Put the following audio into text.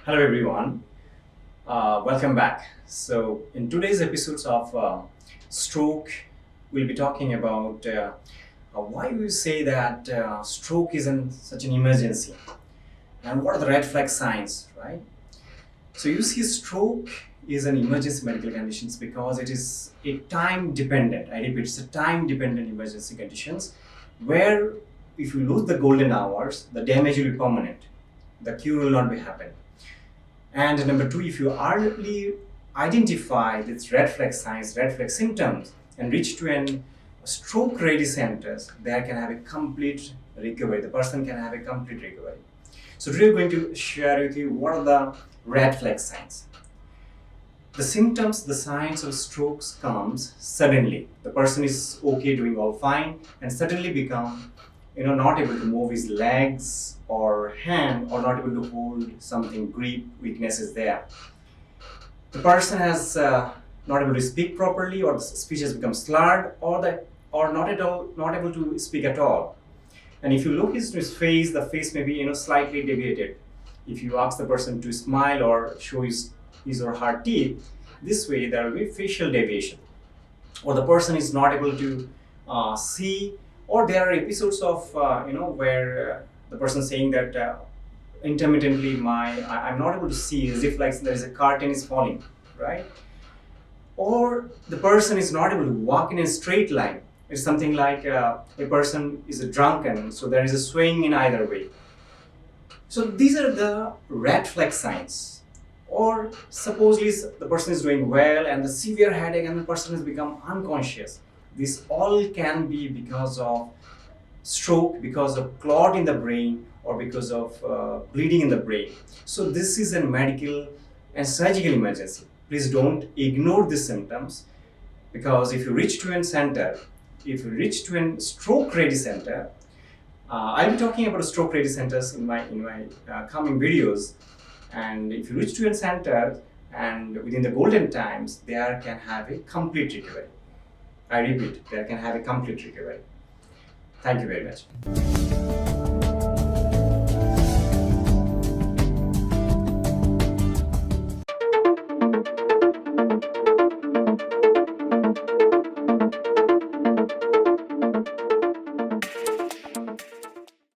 Hello everyone, welcome back. So in today's episodes of stroke, we'll be talking about why we say that stroke isn't such an emergency and what are the red flag signs, right? So you see stroke is an emergency medical condition because it is a time dependent, I repeat, it's a time dependent emergency conditions where if you lose the golden hours, the damage will be permanent, the cure will not be happening. And number two, if you early identify these red flag signs, red flag symptoms, and reach to an stroke ready centers, they can have a complete recovery. The person can have a complete recovery. So today we're going to share with you what are the red flag signs. The symptoms, the signs of strokes comes suddenly. The person is okay, doing all fine, and suddenly become not able to move his legs or hand, or not able to hold something, grip, weakness is there. The person has not able to speak properly, or the speech has become slurred, or not at all, not able to speak at all. And if you look into his face, the face may be slightly deviated. If you ask the person to smile or show his or her teeth, this way there will be facial deviation. Or the person is not able to see, or there are episodes of where the person saying that intermittently I'm not able to see, as if like there is a curtain is falling, right? Or the person is not able to walk in a straight line. It's something like a person is a drunken, so there is a swaying in either way. So these are the red flag signs. Or supposedly the person is doing well and the severe headache and the person has become unconscious. This all can be because of stroke, because of clot in the brain, or because of bleeding in the brain. So this is a medical and surgical emergency. Please don't ignore these symptoms, because if you reach to a center, if you reach to a stroke ready center, I'll be talking about stroke ready centers in my coming videos. And if you reach to a center and within the golden times, they can have a complete recovery. I repeat, they can have a complete recovery. Thank you very much.